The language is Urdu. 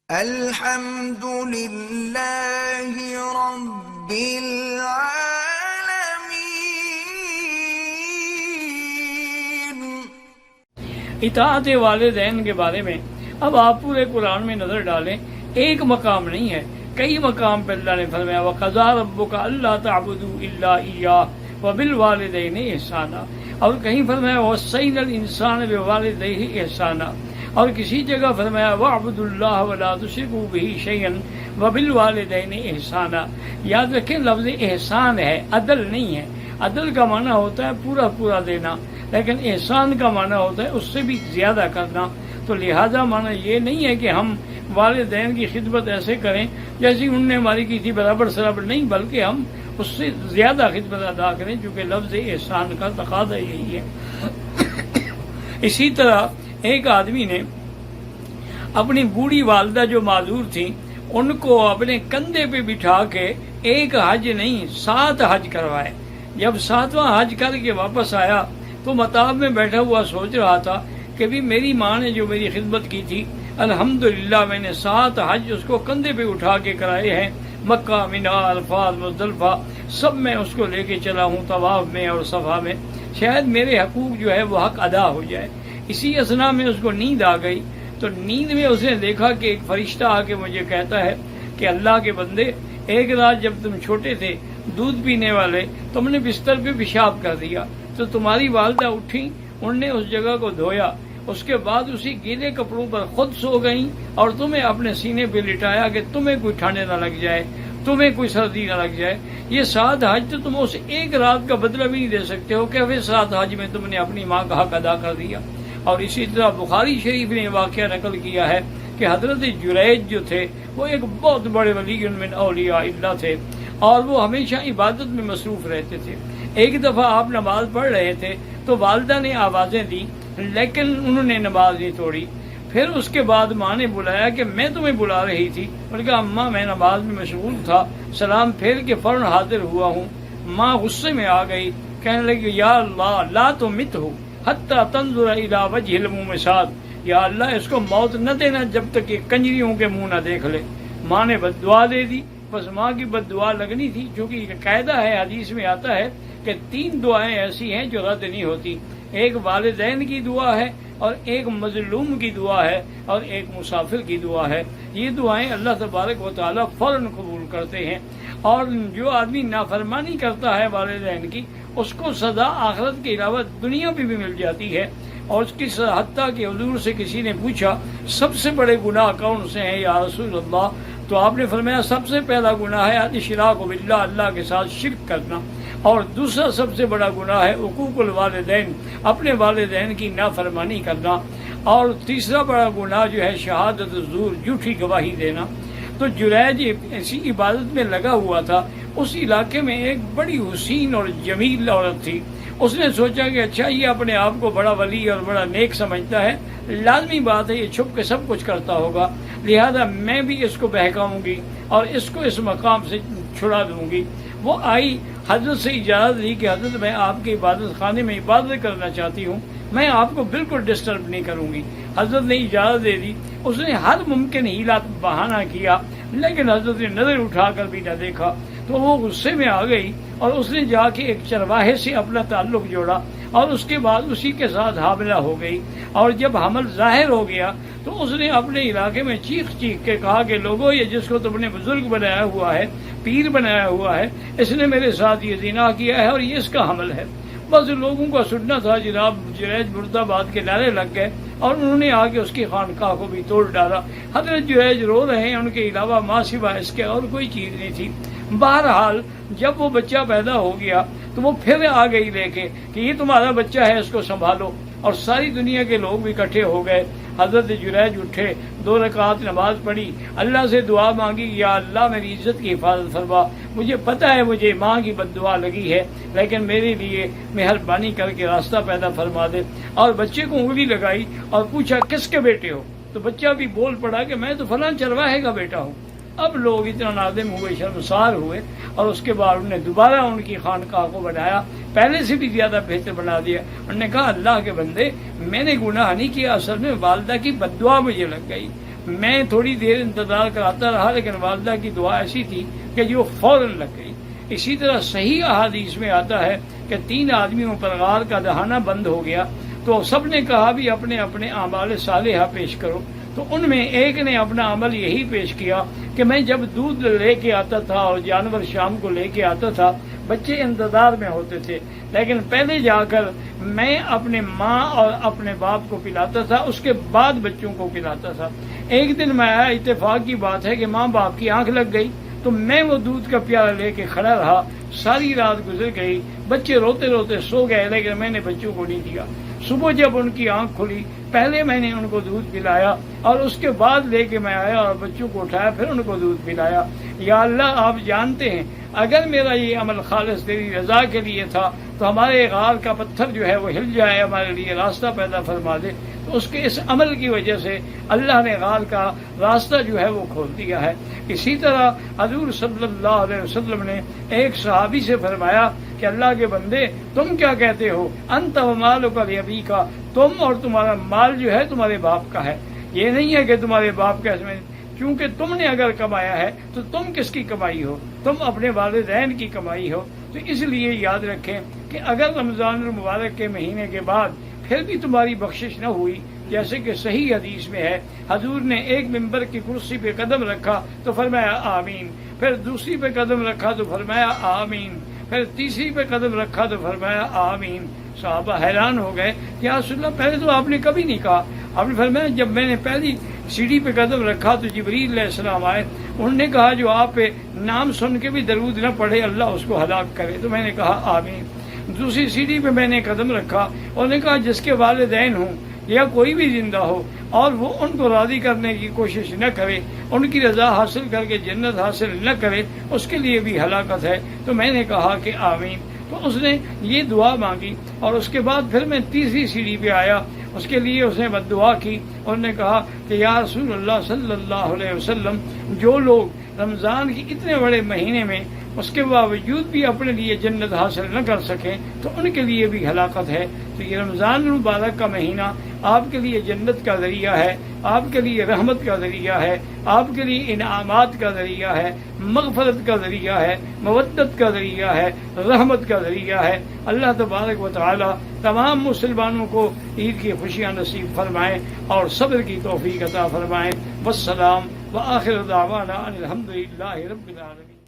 الحمد للہ رب العالمین۔ اطاعت والدین کے بارے میں اب آپ پورے قرآن میں نظر ڈالیں، ایک مقام نہیں ہے، کئی مقام پہ اللہ نے فرمایا وَقَضَىٰ رَبُّكَ أَلَّا تَعْبُدُوا إِلَّا إِيَّاهُ وَبِالْوَالِدَيْنِ إِحْسَانًا، اور کہیں فرمایا وَوَصَّيْنَا الْإِنسَانَ بِوَالِدَيْهِ إِحْسَانًا، اور کسی جگہ فرمایا وَاعْبُدُوا اللَّهَ وَلَا تُشْرِكُوا بِهِ شَيْئًا وَبِالْوَالِدَيْنِ إِحْسَانًا۔ یاد رکھیں لفظ احسان ہے، عدل نہیں ہے۔ عدل کا معنی ہوتا ہے پورا پورا دینا، لیکن احسان کا معنی ہوتا ہے اس سے بھی زیادہ کرنا۔ تو لہذا معنی یہ نہیں ہے کہ ہم والدین کی خدمت ایسے کریں جیسی انہوں نے ہماری کی تھی، برابر سرابر نہیں، بلکہ ہم اس سے زیادہ خدمت ادا کریں، چونکہ لفظ احسان کا تقاضا یہی ہے۔ اسی طرح ایک آدمی نے اپنی بوڑھی والدہ جو معذور تھیں ان کو اپنے کندھے پہ بٹھا کے ایک حج نہیں 7 حج کروائے۔ جب 7واں حج کر کے واپس آیا تو مطاف میں بیٹھا ہوا سوچ رہا تھا کہ بھی میری ماں نے جو میری خدمت کی تھی الحمدللہ میں نے 7 حج اس کو کندھے پہ اٹھا کے کرائے ہیں، مکہ، منی، عرفات، مزدلفہ سب میں اس کو لے کے چلا ہوں، طواف میں اور صفا میں، شاید میرے حقوق جو ہے وہ حق ادا ہو جائے۔ اسی اثنا میں اس کو نیند آ گئی، تو نیند میں اس نے دیکھا کہ ایک فرشتہ آ کے مجھے کہتا ہے کہ اللہ کے بندے، ایک رات جب تم چھوٹے تھے دودھ پینے والے، تم نے بستر پہ پیشاب کر دیا، تو تمہاری والدہ اٹھی، انہوں نے اس جگہ کو دھویا، اس کے بعد اسی گیلے کپڑوں پر خود سو گئیں اور تمہیں اپنے سینے پہ لٹایا کہ تمہیں کوئی ٹھنڈے نہ لگ جائے، تمہیں کوئی سردی نہ لگ جائے۔ یہ 7 حج تو تم اس ایک رات کا بدلہ بھی نہیں دے سکتے ہو، کہ پھر 7 حج میں تم نے اپنی ماں کا حق ادا کر دیا۔ اور اسی طرح بخاری شریف نے واقعہ نقل کیا ہے کہ حضرت جریج جو تھے وہ ایک بہت بڑے ولی من اولیاء اللہ تھے، اور وہ ہمیشہ عبادت میں مصروف رہتے تھے۔ ایک دفعہ آپ نماز پڑھ رہے تھے تو والدہ نے آوازیں دی، لیکن انہوں نے نماز نہیں توڑی۔ پھر اس کے بعد ماں نے بلایا کہ میں تمہیں بلا رہی تھی، انہوں نے کہا اماں میں نماز میں مشغول تھا، سلام پھیر کے فوراً حاضر ہوا ہوں۔ ماں غصے میں آ گئی، کہنے لگی یا اللہ لا تمتہ حتی تنظر الی وجہ المومسات، یا اللہ اس کو موت نہ دینا جب تک کہ کنجریوں کے منہ نہ دیکھ لے۔ ماں نے بد دعا دے دی، بس ماں کی بد دعا لگنی تھی، چونکہ یہ قاعدہ ہے حدیث میں آتا ہے کہ 3 دعائیں ایسی ہیں جو رد نہیں ہوتی، ایک والدین کی دعا ہے، اور ایک مظلوم کی دعا ہے، اور ایک مسافر کی دعا ہے۔ یہ دعائیں اللہ تبارک و تعالیٰ فوراً قبول کرتے ہیں، اور جو آدمی نافرمانی کرتا ہے والدین کی اس کو سزا آخرت کے علاوہ دنیا میں بھی مل جاتی ہے۔ اور اس کی حتیٰ کہ حضور سے کسی نے پوچھا سب سے بڑے گناہ کون سے ہیں یا رسول اللہ، تو آپ نے فرمایا سب سے پہلا گناہ ہے الاشراک باللہ، اللہ کے ساتھ شرک کرنا، اور دوسرا سب سے بڑا گناہ ہے حقوق الوالدین، اپنے والدین کی نافرمانی کرنا، اور تیسرا بڑا گناہ جو ہے شہادت الزور، جھوٹی گواہی دینا۔ تو جریج ایسی عبادت میں لگا ہوا تھا، اس علاقے میں ایک بڑی حسین اور جمیل عورت تھی۔ اس نے سوچا کہ اچھا یہ اپنے آپ کو بڑا ولی اور بڑا نیک سمجھتا ہے، لازمی بات ہے یہ چھپ کے سب کچھ کرتا ہوگا، لہذا میں بھی اس کو بہکاؤں گی اور اس کو اس مقام سے چھڑا دوں گی۔ وہ آئی، حضرت سے اجازت لی کہ حضرت میں آپ کے عبادت خانے میں عبادت کرنا چاہتی ہوں، میں آپ کو بالکل ڈسٹرب نہیں کروں گی۔ حضرت نے اجازت دے دی۔ اس نے ہر ممکن ہیلا بہانہ کیا، لیکن حضرت نے نظر اٹھا کر بھی نہ دیکھا، تو وہ غصے میں آ گئی اور اس نے جا کے ایک چرواہے سے اپنا تعلق جوڑا، اور اس کے بعد اسی کے ساتھ حاملہ ہو گئی۔ اور جب حمل ظاہر ہو گیا تو اس نے اپنے علاقے میں چیخ چیخ کے کہا کہ لوگوں یہ جس کو تم نے بزرگ بنایا ہوا ہے، پیر بنایا ہوا ہے، اس نے میرے ساتھ یہ زنا کیا ہے اور یہ اس کا حمل ہے۔ بس لوگوں کو سننا تھا جناب جریج مرد آباد کے نعرے لگ گئے، اور انہوں نے آ کے اس کی خانقاہ کو بھی توڑ ڈالا۔ حضرت جریج رو رہے ہیں، ان کے علاوہ ماں سوا اس کے اور کوئی چیز نہیں تھی۔ بہرحال جب وہ بچہ پیدا ہو گیا تو وہ پھر آ گئی لے کے کہ یہ تمہارا بچہ ہے، اس کو سنبھالو، اور ساری دنیا کے لوگ بھی اکٹھے ہو گئے۔ حضرت جریج اٹھے، 2 رکعت نماز پڑھی، اللہ سے دعا مانگی یا اللہ میری عزت کی حفاظت فرما، مجھے پتہ ہے مجھے ماں کی بد دعا لگی ہے، لیکن میرے لیے مہربانی کر کے راستہ پیدا فرما دے۔ اور بچے کو انگلی لگائی اور پوچھا کس کے بیٹے ہو، تو بچہ بھی بول پڑا کہ میں تو فلاں چرواہے کا بیٹا ہوں۔ اب لوگ اتنا نادم ہوئے، شرمسار ہوئے، اور اس کے بعد انہوں نے دوبارہ ان کی خانقاہ کو بنایا، پہلے سے بھی زیادہ بہتر بنا دیا۔ انہوں نے کہا اللہ کے بندے میں نے گناہ نہیں کیا، اصل میں والدہ کی بد دعا مجھے لگ گئی، میں تھوڑی دیر انتظار کراتا رہا، لیکن والدہ کی دعا ایسی تھی کہ جو فوراً لگ گئی۔ اسی طرح صحیح احادیث میں آتا ہے کہ 3 آدمیوں پر غار کا دہانہ بند ہو گیا، تو سب نے کہا بھی اپنے اپنے اعمال صالحہ پیش کرو۔ تو ان میں ایک نے اپنا عمل یہی پیش کیا کہ میں جب دودھ لے کے آتا تھا اور جانور شام کو لے کے آتا تھا، بچے انتظار میں ہوتے تھے، لیکن پہلے جا کر میں اپنے ماں اور اپنے باپ کو پلاتا تھا، اس کے بعد بچوں کو پلاتا تھا۔ ایک دن میں آیا، اتفاق کی بات ہے کہ ماں باپ کی آنکھ لگ گئی، تو میں وہ دودھ کا پیالہ لے کے کھڑا رہا، ساری رات گزر گئی، بچے روتے روتے سو گئے، لیکن میں نے بچوں کو نہیں دیا۔ صبح جب ان کی آنکھ کھلی، پہلے میں نے ان کو دودھ پلایا اور اس کے بعد لے کے میں آیا اور بچوں کو اٹھایا، پھر ان کو دودھ پلایا۔ یا اللہ، آپ جانتے ہیں اگر میرا یہ عمل خالص تیری رضا کے لیے تھا تو ہمارے غار کا پتھر جو ہے وہ ہل جائے، ہمارے لیے راستہ پیدا فرما دے۔ تو اس کے اس عمل کی وجہ سے اللہ نے غار کا راستہ جو ہے وہ کھول دیا ہے۔ اسی طرح حضور صلی اللہ علیہ وسلم نے ایک صحابی سے فرمایا کہ اللہ کے بندے، تم کیا کہتے ہو؟ انت و مالک لابیک، تم اور تمہارا مال جو ہے تمہارے باپ کا ہے، یہ نہیں ہے کہ تمہارے باپ کا، اس میں کیونکہ تم نے اگر کمایا ہے تو تم کس کی کمائی ہو؟ تم اپنے والدین کی کمائی ہو۔ تو اس لیے یاد رکھیں کہ اگر رمضان المبارک کے مہینے کے بعد پھر بھی تمہاری بخشش نہ ہوئی، جیسے کہ صحیح حدیث میں ہے، حضور نے ایک ممبر کی کرسی پہ قدم رکھا تو فرمایا آمین، پھر دوسری پہ قدم رکھا تو فرمایا آمین، پھر تیسری پہ قدم رکھا تو فرمایا آمین۔ صحابہ حیران ہو گئے کہ یا رسول اللہ، پہلے تو آپ نے کبھی نہیں کہا۔ آپ نے فرمایا جب میں نے پہلی سیڑھی پہ قدم رکھا تو جبریل علیہ السلام آئے، انہوں نے کہا جو آپ پہ نام سن کے بھی درود نہ پڑھے اللہ اس کو ہلاک کرے، تو میں نے کہا آمین۔ دوسری سیڑھی پہ میں نے قدم رکھا، انہوں نے کہا جس کے والدین ہوں یا کوئی بھی زندہ ہو اور وہ ان کو راضی کرنے کی کوشش نہ کرے، ان کی رضا حاصل کر کے جنت حاصل نہ کرے، اس کے لیے بھی ہلاکت ہے۔ تو میں نے کہا کہ آمین۔ تو اس نے یہ دعا مانگی اور اس کے بعد پھر میں تیسری سیڑھی پہ آیا، اس کے لیے اس نے بد دعا کی، انہوں نے کہا کہ یا رسول اللہ صلی اللہ علیہ وسلم، جو لوگ رمضان کی اتنے بڑے مہینے میں اس کے باوجود بھی اپنے لیے جنت حاصل نہ کر سکیں تو ان کے لیے بھی ہلاکت ہے۔ تو یہ رمضان المبارک کا مہینہ آپ کے لیے جنت کا ذریعہ ہے، آپ کے لیے رحمت کا ذریعہ ہے، آپ کے لیے انعامات کا ذریعہ ہے، مغفرت کا ذریعہ ہے، مودت کا ذریعہ ہے، رحمت کا ذریعہ ہے۔ اللہ تبارک و تعالی تمام مسلمانوں کو عید کی خوشیاں نصیب فرمائیں اور صبر کی توفیق عطا فرمائیں۔ والسلام وآخر دعوانا ان الحمد للہ رب العالمین۔